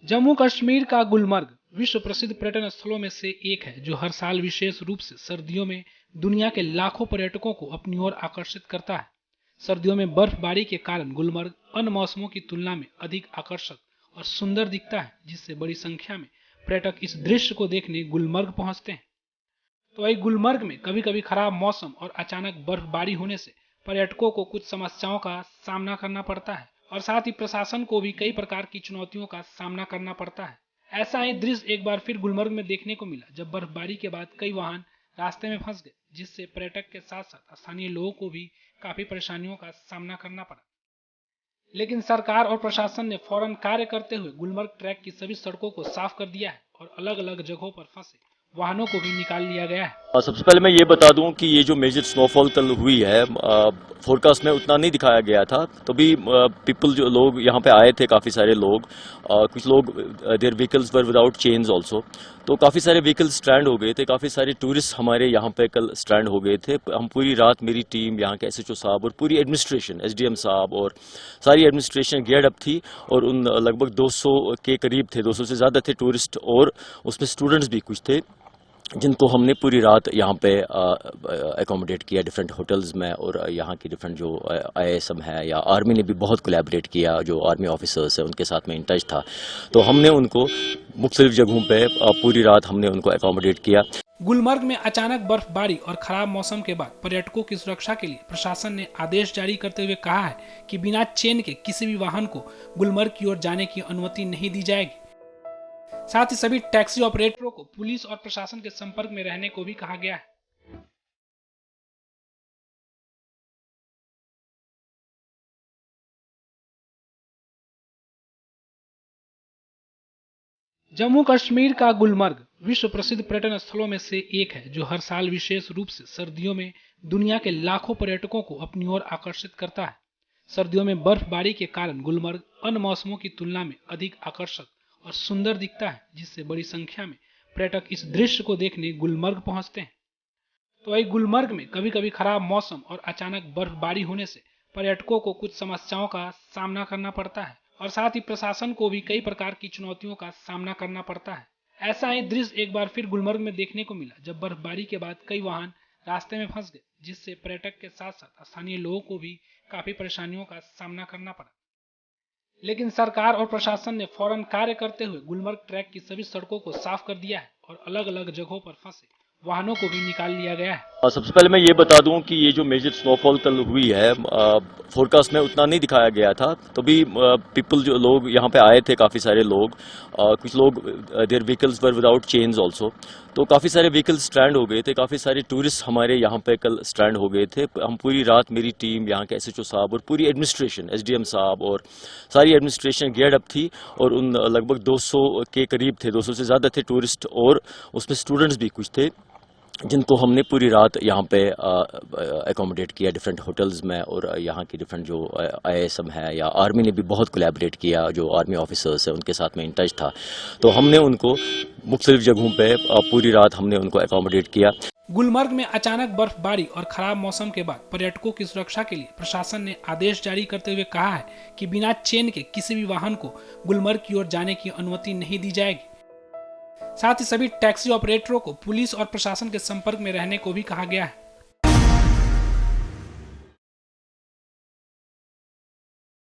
जम्मू कश्मीर का गुलमर्ग विश्व प्रसिद्ध पर्यटन स्थलों में से एक है, जो हर साल विशेष रूप से सर्दियों में दुनिया के लाखों पर्यटकों को अपनी ओर आकर्षित करता है। सर्दियों में बर्फबारी के कारण गुलमर्ग अन्य मौसमों की तुलना में अधिक आकर्षक और सुंदर दिखता है, जिससे बड़ी संख्या में पर्यटक इस दृश्य को देखने गुलमर्ग पहुंचते हैं। तो वही गुलमर्ग में कभी कभी खराब मौसम और अचानक बर्फबारी होने से पर्यटकों को कुछ समस्याओं का सामना करना पड़ता है और साथ ही प्रशासन को भी कई प्रकार की चुनौतियों का सामना करना पड़ता है। ऐसा ही दृश्य एक बार फिर गुलमर्ग में देखने को मिला, जब बर्फबारी के बाद कई वाहन रास्ते में फंस गए, जिससे पर्यटक के साथ साथ स्थानीय लोगों को भी काफी परेशानियों का सामना करना पड़ा। लेकिन सरकार और प्रशासन ने फौरन कार्य करते हुए गुलमर्ग ट्रैक की सभी सड़कों को साफ कर दिया है और अलग अलग जगहों पर फंसे वाहनों को भी निकाल लिया गया है। सबसे पहले मैं ये बता दूं कि ये जो मेजर स्नोफॉल कल हुई है, फोरकास्ट में उतना नहीं दिखाया गया था, तो भी पीपल जो लोग यहाँ पे आए थे, काफी सारे लोग, कुछ लोग their vehicles were without chains also, तो काफी सारे व्हीकल्स स्ट्रैंड हो गए थे। काफी सारे टूरिस्ट हमारे यहाँ पे कल स्ट्रैंड हो गए थे। हम पूरी रात, मेरी टीम, यहाँ के एसएचओ साहब और पूरी एडमिनिस्ट्रेशन, एसडीएम साहब और सारी एडमिनिस्ट्रेशन गियर्ड अप थी, और उन लगभग 200 के करीब थे, 200 से ज्यादा थे टूरिस्ट, और उसमें स्टूडेंट्स भी कुछ थे, जिनको हमने पूरी रात यहाँ पे एकोमोडेट किया डिफरेंट होटल्स में। और यहाँ की डिफरेंट जो आईएसएम है या आर्मी ने भी बहुत कोलैबोरेट किया, जो आर्मी ऑफिसर्स है उनके साथ में इन टच था, तो हमने उनको मुख्तलिफ जगहों पे पूरी रात हमने उनको एकोमोडेट किया। गुलमर्ग में अचानक बर्फबारी और खराब मौसम के बाद पर्यटकों की सुरक्षा के लिए प्रशासन ने आदेश जारी करते हुए कहा है कि बिना चेन के किसी भी वाहन को गुलमर्ग की ओर जाने की अनुमति नहीं दी जाएगी। साथ ही सभी टैक्सी ऑपरेटरों को पुलिस और प्रशासन के संपर्क में रहने को भी कहा गया है। जम्मू कश्मीर का गुलमर्ग विश्व प्रसिद्ध पर्यटन स्थलों में से एक है, जो हर साल विशेष रूप से सर्दियों में दुनिया के लाखों पर्यटकों को अपनी ओर आकर्षित करता है। सर्दियों में बर्फबारी के कारण गुलमर्ग अन्य मौसमों की तुलना में अधिक आकर्षक और सुंदर दिखता है, जिससे बड़ी संख्या में पर्यटक इस दृश्य को देखने गुलमर्ग पहुंचते हैं। तो वही गुलमर्ग में कभी कभी खराब मौसम और अचानक बर्फबारी होने से पर्यटकों को कुछ समस्याओं का सामना करना पड़ता है और साथ ही प्रशासन को भी कई प्रकार की चुनौतियों का सामना करना पड़ता है। ऐसा ही दृश्य एक बार फिर गुलमर्ग में देखने को मिला, जब बर्फबारी के बाद कई वाहन रास्ते में फंस गए, जिससे पर्यटक के साथ साथ स्थानीय लोगों को भी काफी परेशानियों का सामना करना पड़ा। लेकिन सरकार और प्रशासन ने फौरन कार्य करते हुए गुलमर्ग ट्रैक की सभी सड़कों को साफ कर दिया है और अलग अलग जगहों पर फंसे वाहनों को भी निकाल लिया गया है। सबसे पहले मैं ये बता दूं कि ये जो मेजर स्नोफॉल कल हुई है, फोरकास्ट में उतना नहीं दिखाया गया था, तो भी पीपल जो लोग यहाँ पे आए थे, काफी सारे लोग, कुछ लोग their vehicles were without chains also, तो काफी सारे व्हीकल्स स्ट्रैंड हो गए थे। काफी सारे टूरिस्ट हमारे यहाँ पे कल स्ट्रैंड हो गए थे। हम पूरी रात, मेरी टीम, यहाँ के एसएचओ साहब और पूरी एडमिनिस्ट्रेशन, एसडीएम साहब और सारी एडमिनिस्ट्रेशन गियर्ड अप थी, और उन लगभग 200 के करीब थे, 200 से ज्यादा थे टूरिस्ट, और उसमें स्टूडेंट्स भी कुछ थे, जिनको हमने पूरी रात यहाँ पे एकोमोडेट किया डिफरेंट होटल्स में। और यहाँ की डिफरेंट जो आईएसएम है या आर्मी ने भी बहुत कोलैबोरेट किया, जो आर्मी ऑफिसर्स है उनके साथ में इन टच था, तो हमने उनको मुख्तलिफ जगहों पे पूरी रात हमने उनको एकोमोडेट किया। गुलमर्ग में अचानक बर्फबारी और खराब मौसम के बाद पर्यटकों की सुरक्षा के लिए प्रशासन ने आदेश जारी करते हुए कहा है कि बिना चेन के किसी भी वाहन को गुलमर्ग की ओर जाने की अनुमति नहीं दी जाएगी। साथ ही सभी टैक्सी ऑपरेटरों को पुलिस और प्रशासन के संपर्क में रहने को भी कहा गया है।